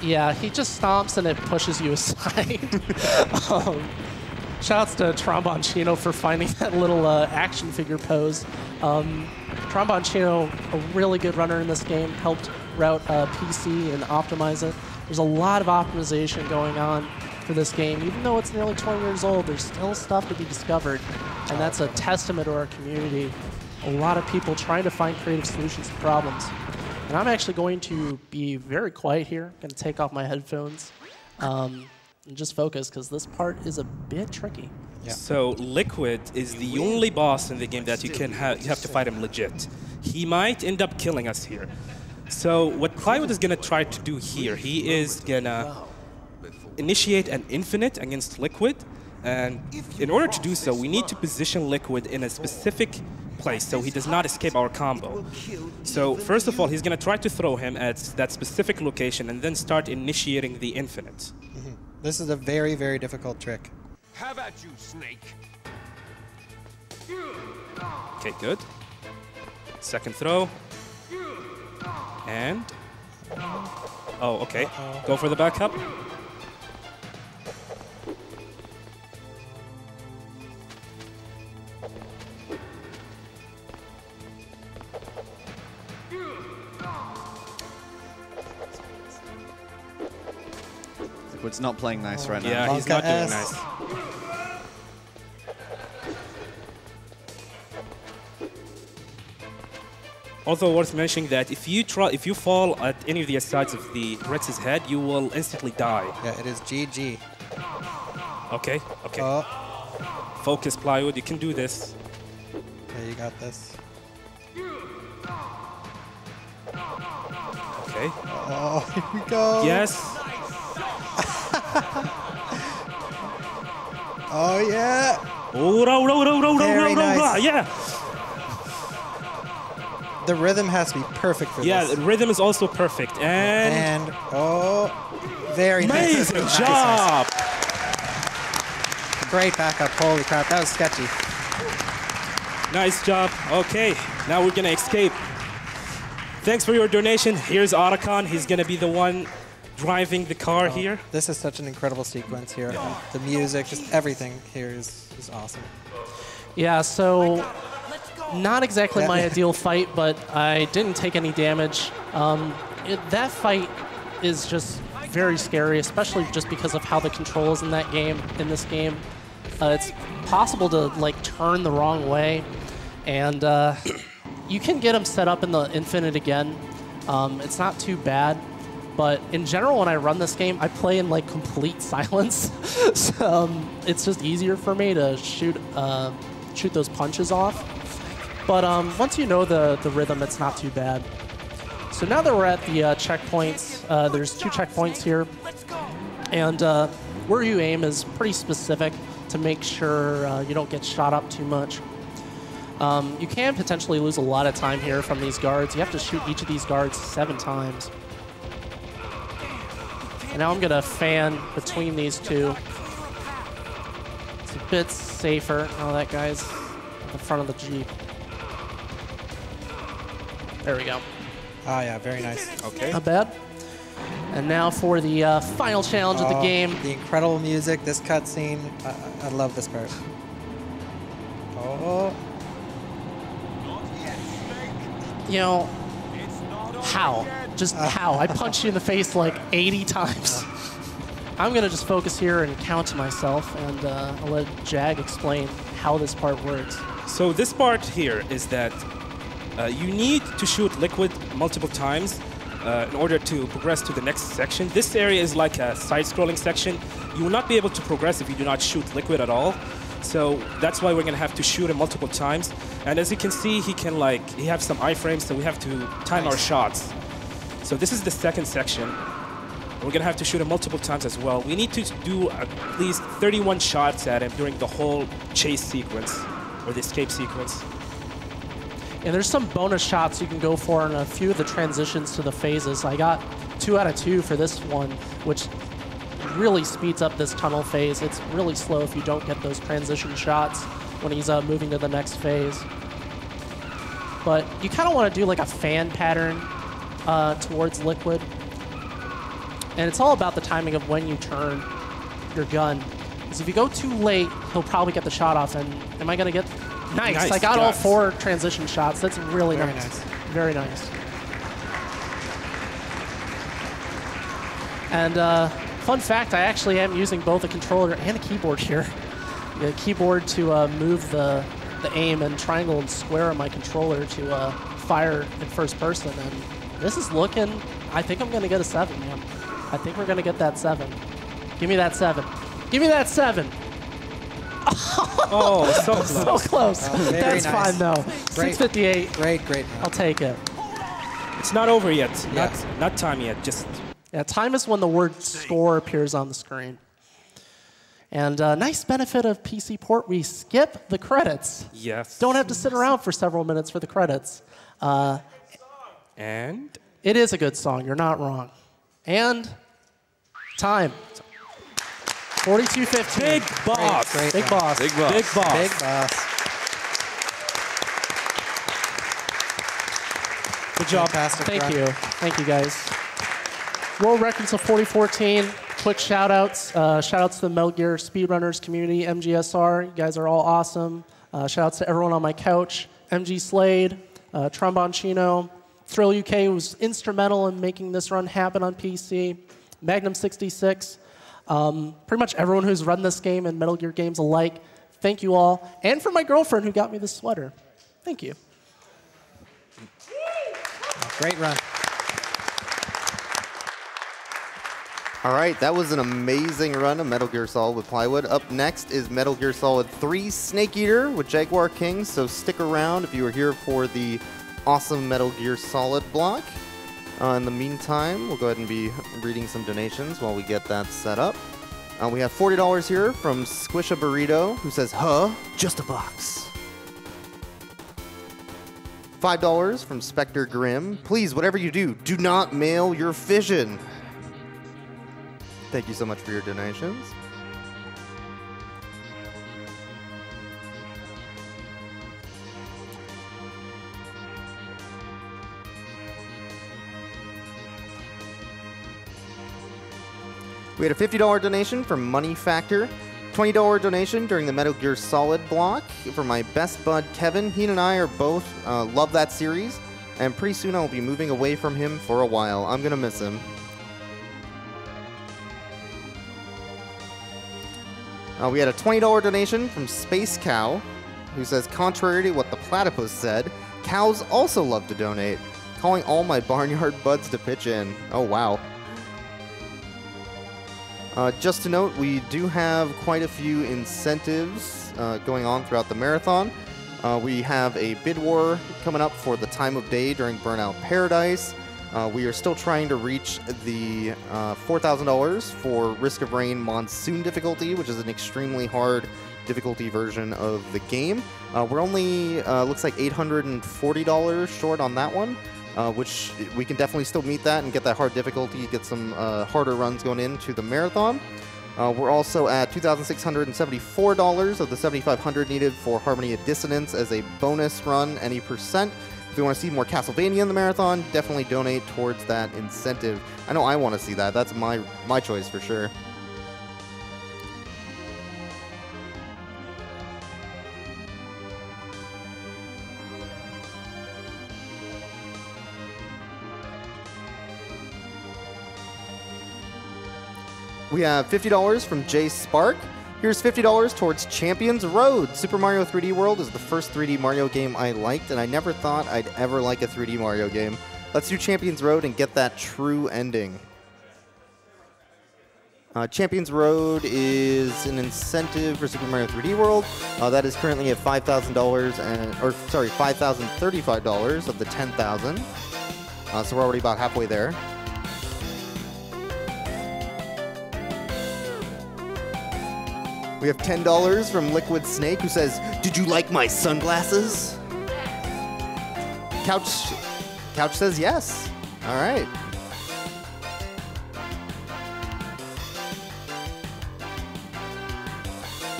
Yeah, he just stomps and it pushes you aside. Shouts to Tromboncino for finding that little action figure pose. Tromboncino, a really good runner in this game, helped route PC and optimize it. There's a lot of optimization going on for this game. Even though it's nearly 20 years old, there's still stuff to be discovered, and that's a testament to our community. A lot of people trying to find creative solutions to problems. And I'm actually going to be very quiet here, going to take off my headphones and just focus, because this part is a bit tricky. Yeah. So Liquid is the only boss in the game that you have to fight him legit. He might end up killing us here. So what Plywood is going to try to do here, he is going to initiate an infinite against Liquid, and in order to do so, we need to position Liquid in a specific place so he does not escape our combo. So first of all, he's going to try to throw him at that specific location and then start initiating the infinite. This is a very, very difficult trick. How about you, Snake? Okay, good. Second throw. And... oh, okay. Go for the backup. Liquid's not playing nice right now. Yeah, he's not doing S. nice. Also worth mentioning that if you fall at any of the sides of the Ritz's head, you will instantly die. Yeah, it is GG. Okay, okay. Oh, Focus, Plywood, you can do this. yeah, you got this. Okay. Oh, here we go. Yes. Oh, yeah. Oh, Very nice. yeah. The rhythm has to be perfect for Yeah, this. the rhythm is also perfect. And Oh, very nice. amazing Nice, job. nice. Great backup. Holy crap, that was sketchy. Nice job. Okay, now we're gonna escape. Thanks for your donation. Here's Otacon. He's gonna be the one driving the car here. This is such an incredible sequence here. The music, just everything here is awesome. Yeah, so not exactly Yeah. my ideal fight, but I didn't take any damage. That fight is just very scary, especially just because of how the controls in this game. It's possible to like turn the wrong way, and you can get them set up in the infinite again. It's not too bad, but in general, when I run this game, I play in like complete silence. So, it's just easier for me to shoot those punches off. But once you know the rhythm, it's not too bad. So now that we're at the checkpoints, there's 2 checkpoints here, and where you aim is pretty specific to make sure you don't get shot up too much. You can potentially lose a lot of time here from these guards. You have to shoot each of these guards 7 times. And now I'm going to fan between these 2. It's a bit safer. Oh, that guy's at the front of the Jeep. There we go. Ah, yeah, very nice. Okay. Not bad. And now for the final challenge of the game. The incredible music, this cutscene. I love this part. Oh. You know, how? Just how? I punched you in the face like 80 times. I'm going to just focus here and count to myself, and I'll let Jag explain how this part works. So this part here is that you need to shoot liquid multiple times in order to progress to the next section. This area is like a side-scrolling section. You will not be able to progress if you do not shoot liquid at all. So that's why we're going to have to shoot him multiple times. And as you can see, he has some iframes, so we have to time our shots. So this is the second section. We're going to have to shoot him multiple times as well. We need to do at least 31 shots at him during the whole chase sequence, or the escape sequence. And there's some bonus shots you can go for in a few of the transitions to the phases. I got 2 out of 2 for this one, which really speeds up this tunnel phase. It's really slow if you don't get those transition shots when he's moving to the next phase. But you kind of want to do like a fan pattern towards liquid. And it's all about the timing of when you turn your gun. Because if you go too late, he'll probably get the shot off. And am I going to get... Nice. I got all 4 transition shots. That's really nice. Very nice. And fun fact, I actually am using both a controller and a keyboard here. The keyboard to move the aim, and triangle and square on my controller to fire in first person. And this is looking... I think I'm going to get a 7, man. I think we're going to get that 7. Give me that 7. Give me that 7. Oh, so close. So close. That's nice. fine, though. Great. 6:58. Great. I'll take it. It's not over yet. Yeah. Not time yet. Just Yeah, time is when the word score appears on the screen. And nice benefit of PC port, we skip the credits. yes. Don't have to sit around for several minutes for the credits. And It is a good song, you're not wrong. And time. 42:15. Big Boss. Great. Big boss. Big boss. Big Boss. Big boss. Good job. Fantastic Thank run. you. Thank you, guys. World records of 4014. Quick shout-outs. Shout-outs to the Metal Gear speedrunners community, MGSR. You guys are all awesome. Shout-outs to everyone on my couch. MG Slade, Trombone Chino. Thrill UK was instrumental in making this run happen on PC. Magnum 66. Pretty much everyone who's run this game and Metal Gear games alike. Thank you all. And for my girlfriend who got me this sweater. Thank you. Great run. All right, that was an amazing run of Metal Gear Solid with Plywood. Up next is Metal Gear Solid 3 Snake Eater with Jaguar King, so stick around if you are here for the awesome Metal Gear Solid block. In the meantime, we'll go ahead and be reading some donations while we get that set up. We have $40 here from Squish a Burrito, who says, huh? Just a box. $5 from Spectre Grimm. Please, whatever you do, do not mail your fission. Thank you so much for your donations. We had a $50 donation from Money Factor, $20 donation during the Metal Gear Solid block for my best bud Kevin. He and I are both love that series, and pretty soon I'll be moving away from him for a while. I'm gonna miss him. We had a $20 donation from Space Cow, who says, contrary to what the platypus said, cows also love to donate, calling all my barnyard buds to pitch in. Oh, wow. Just to note, we do have quite a few incentives going on throughout the marathon. We have a bid war coming up for the time of day during Burnout Paradise. We are still trying to reach the $4,000 for Risk of Rain Monsoon difficulty, which is an extremely hard difficulty version of the game. We're only, looks like $840 short on that one, which we can definitely still meet that and get that hard difficulty, get some harder runs going into the marathon. We're also at $2,674 of the $7,500 needed for Harmony of Dissonance as a bonus run, any percent. If you want to see more Castlevania in the marathon, definitely donate towards that incentive. I know I want to see that. That's my choice for sure. We have $50 from Jay Spark. Here's $50 towards Champions Road. Super Mario 3D World is the first 3D Mario game I liked, and I never thought I'd ever like a 3D Mario game. Let's do Champions Road and get that true ending. Champions Road is an incentive for Super Mario 3D World. That is currently at $5,000 $5,035 of the $10,000. So we're already about halfway there. We have $10 from Liquid Snake, who says, "Did you like my sunglasses?" Couch says yes. All right.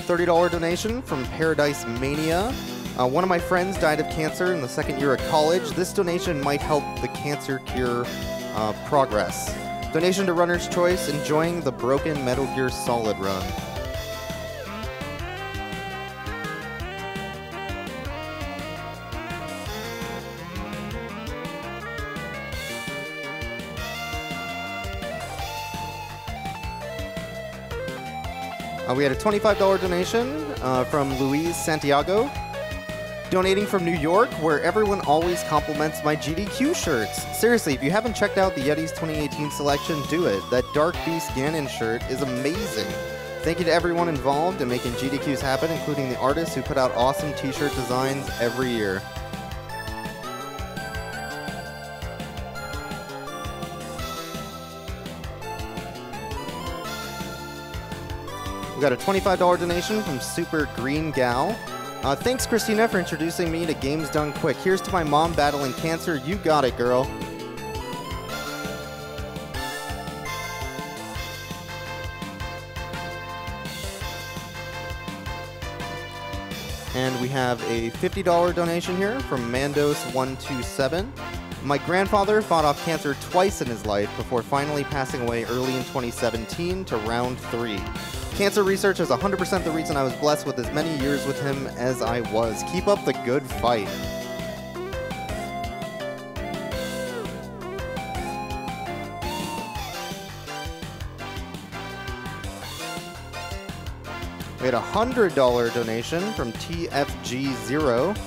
$30 donation from Paradise Mania. One of my friends died of cancer in the second year of college. This donation might help the cancer cure progress. Donation to Runner's Choice, enjoying the broken Metal Gear Solid run. We had a $25 donation from Luis Santiago, donating from New York, where everyone always compliments my GDQ shirts. Seriously, if you haven't checked out the Yeti's 2018 selection, do it. That Dark Beast Ganon shirt is amazing. Thank you to everyone involved in making GDQs happen, including the artists who put out awesome t-shirt designs every year. We got a $25 donation from Super Green Gal. Thanks, Christina, for introducing me to Games Done Quick. Here's to my mom battling cancer. You got it, girl. And we have a $50 donation here from Mandos127. My grandfather fought off cancer twice in his life before finally passing away early in 2017 to round 3. Cancer research is 100% the reason I was blessed with as many years with him as I was. Keep up the good fight. We had a $100 donation from TFG0.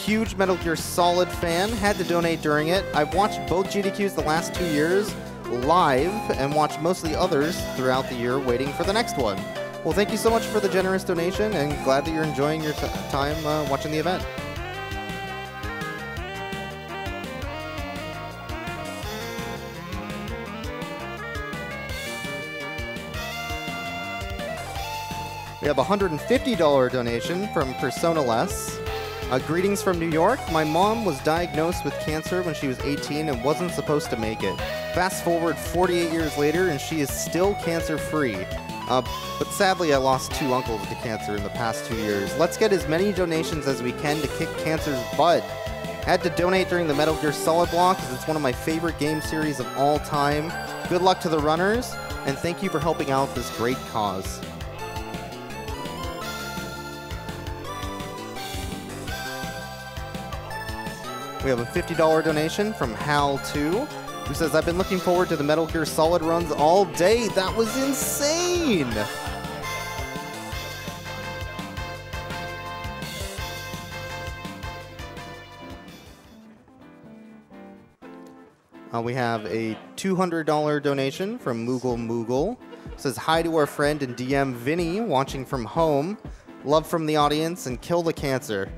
Huge Metal Gear Solid fan, had to donate during it. I've watched both GDQs the last 2 years live and watched most of the others throughout the year waiting for the next one. Well, thank you so much for the generous donation and glad that you're enjoying your time watching the event. We have a $150 donation from Persona Less. Greetings from New York. My mom was diagnosed with cancer when she was 18 and wasn't supposed to make it. Fast forward 48 years later and she is still cancer-free. But sadly, I lost 2 uncles to cancer in the past 2 years. Let's get as many donations as we can to kick cancer's butt. Had to donate during the Metal Gear Solid block because it's one of my favorite game series of all time. Good luck to the runners, and thank you for helping out this great cause. We have a $50 donation from Hal2, who says, I've been looking forward to the Metal Gear Solid runs all day. That was insane! We have a $200 donation from Moogle Moogle. Says, hi to our friend and DM Vinny, watching from home. Love from the audience and kill the cancer.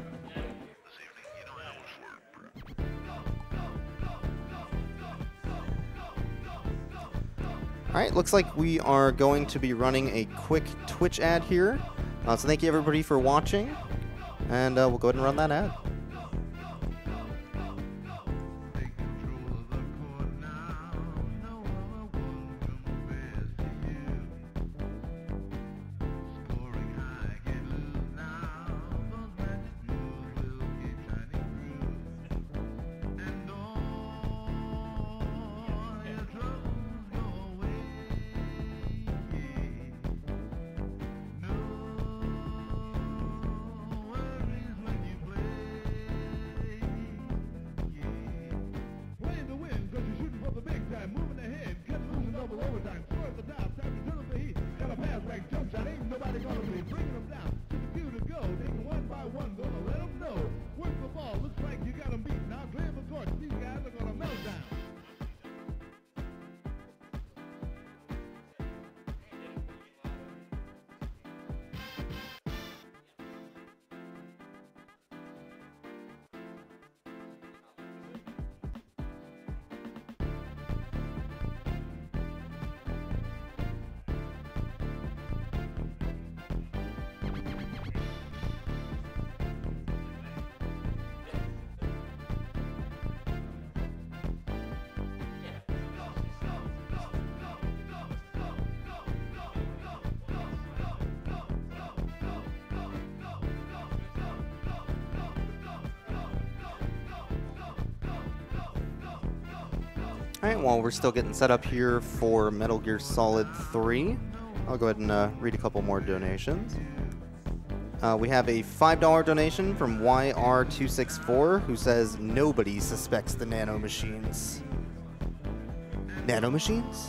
All right, looks like we are going to be running a quick Twitch ad here. So thank you everybody for watching, and we'll go ahead and run that ad. Alright, while we're still getting set up here for Metal Gear Solid 3, I'll go ahead and read a couple more donations. We have a $5 donation from YR264, who says, nobody suspects the nanomachines. Nanomachines?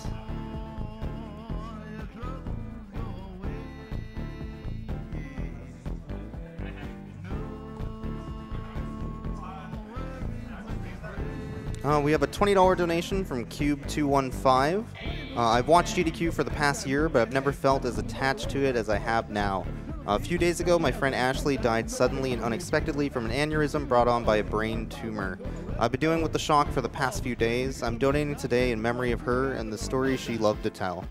We have a $20 donation from Cube215. I've watched GDQ for the past year, but I've never felt as attached to it as I have now. A few days ago, my friend Ashley died suddenly and unexpectedly from an aneurysm brought on by a brain tumor. I've been dealing with the shock for the past few days. I'm donating today in memory of her and the story she loved to tell.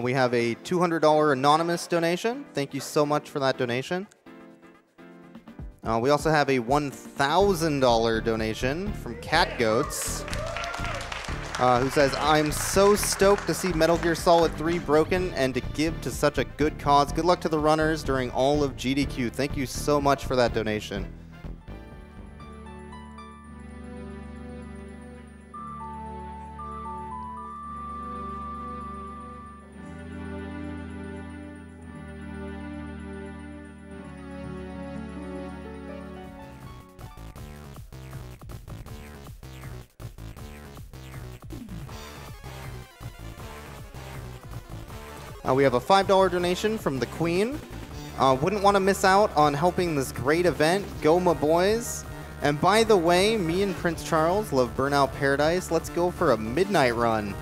We have a $200 anonymous donation. Thank you so much for that donation. We also have a $1,000 donation from Cat Goats, who says, I'm so stoked to see Metal Gear Solid 3 broken and to give to such a good cause. Good luck to the runners during all of GDQ. Thank you so much for that donation. We have a $5 donation from the Queen. Wouldn't want to miss out on helping this great event. Go my boys. And by the way, me and Prince Charles love Burnout Paradise. Let's go for a midnight run.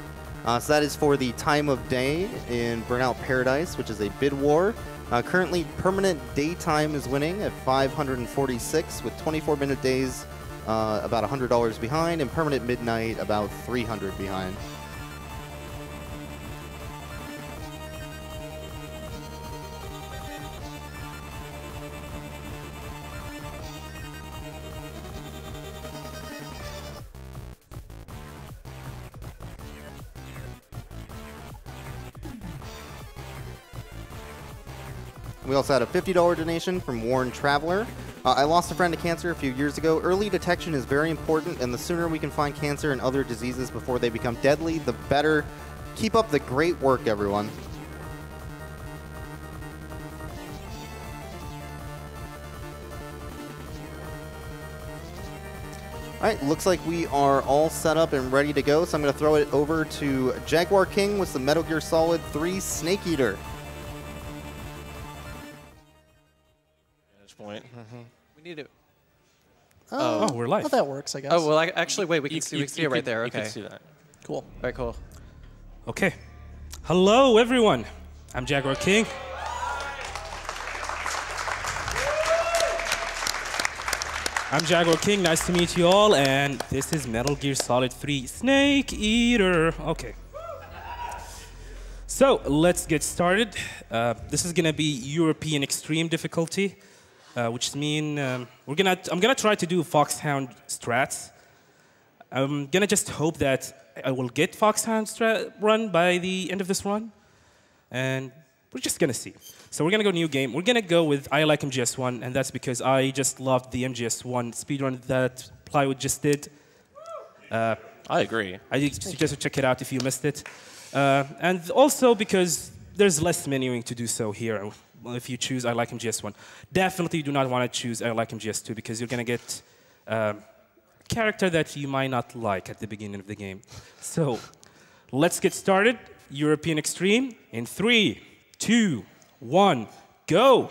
So that is for the time of day in Burnout Paradise, which is a bid war. Currently, permanent daytime is winning at 546, with 24-minute days about $100 behind, and permanent midnight about 300 behind. We also had a $50 donation from Warren Traveler. I lost a friend to cancer a few years ago. Early detection is very important, and the sooner we can find cancer and other diseases before they become deadly, the better. Keep up the great work, everyone. All right, looks like we are all set up and ready to go, so I'm going to throw it over to Jaguar King with the Metal Gear Solid 3 Snake Eater. Point. We need to. Oh, we're live. Well, that works, I guess. Oh, well, actually, wait, we can see it right there. Okay. You can see that. Cool. All right, cool. Okay. Hello, everyone. I'm Jaguar King. I'm Jaguar King. Nice to meet you all. And this is Metal Gear Solid 3 Snake Eater. Okay. So let's get started. This is going to be European extreme difficulty. Which means I'm gonna try to do Foxhound strats. I'm gonna just hope that I will get Foxhound strat run by the end of this run, and we're just gonna see. So we're gonna go new game. We're gonna go with I Like MGS1, and that's because I just loved the MGS1 speedrun that Plywood just did. I agree. I suggest you check it out if you missed it, and also because there's less menuing to do so here. Well, if you choose I Like MGS1. Definitely do not want to choose I Like MGS2 because you're going to get a character that you might not like at the beginning of the game. So let's get started. European Extreme in 3, 2, 1, go!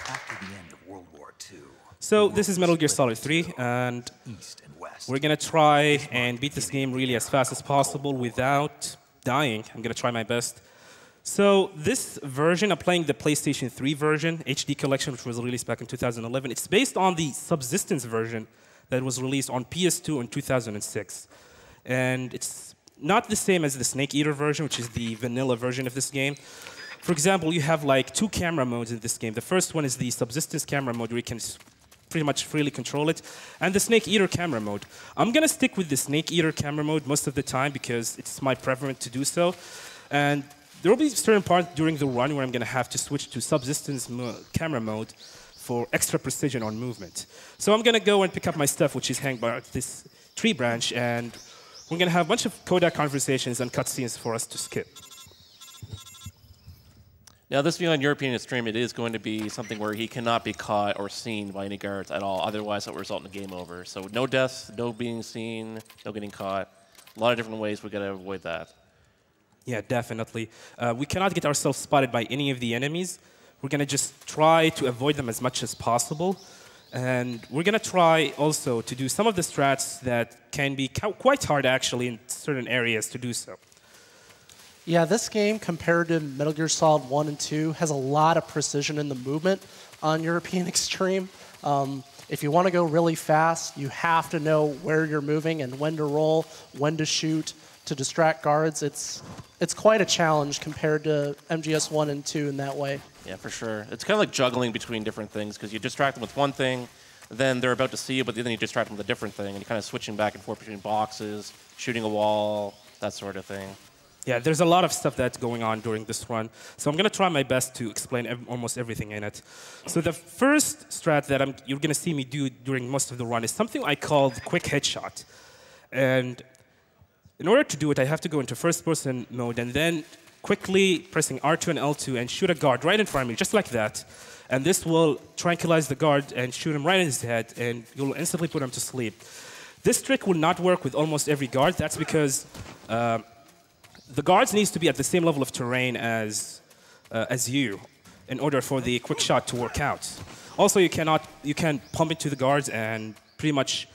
After the end of World War II. So this is Metal Gear Solid 3, and we're going to try and beat this game really as fast as possible without dying. I'm going to try my best. So this version, I'm playing the PlayStation 3 version, HD Collection, which was released back in 2011. It's based on the Subsistence version that was released on PS2 in 2006. And it's not the same as the Snake Eater version, which is the vanilla version of this game. For example, you have like 2 camera modes in this game. The first one is the Subsistence camera mode, where you can pretty much freely control it, and the Snake Eater camera mode. I'm gonna stick with the Snake Eater camera mode most of the time because it's my preference to do so. And there will be certain parts during the run where I'm gonna have to switch to Subsistence camera mode for extra precision on movement. So I'm gonna go and pick up my stuff, which is hanging by this tree branch, and we're gonna have a bunch of Kodak conversations and cutscenes for us to skip. Now, this being on European Extreme, it is going to be something where he cannot be caught or seen by any guards at all. Otherwise, it will result in a game over. So no deaths, no being seen, no getting caught. A lot of different ways we got to avoid that. Yeah, definitely. We cannot get ourselves spotted by any of the enemies. We're going to just try to avoid them as much as possible. And we're going to try also to do some of the strats that can be quite hard, actually, in certain areas to do so. Yeah, this game, compared to Metal Gear Solid 1 and 2, has a lot of precision in the movement on European Extreme. If you want to go really fast, you have to know where you're moving and when to roll, when to shoot, to distract guards. It's quite a challenge compared to MGS 1 and 2 in that way. Yeah, for sure. It's kind of like juggling between different things, because you distract them with one thing, then they're about to see you, but then you distract them with a different thing, and you're kind of switching back and forth between boxes, shooting a wall, that sort of thing. Yeah, there's a lot of stuff that's going on during this run. So I'm going to try my best to explain almost everything in it. So the first strat that you're going to see me do during most of the run is something I call the quick headshot. And in order to do it, I have to go into first-person mode and then quickly pressing R2 and L2 and shoot a guard right in front of me, just like that. And this will tranquilize the guard and shoot him right in his head, and you'll instantly put him to sleep. This trick will not work with almost every guard. That's because the guards needs to be at the same level of terrain as you in order for the quick shot to work out. Also, you can pump into the guards and pretty much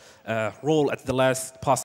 roll at the last possible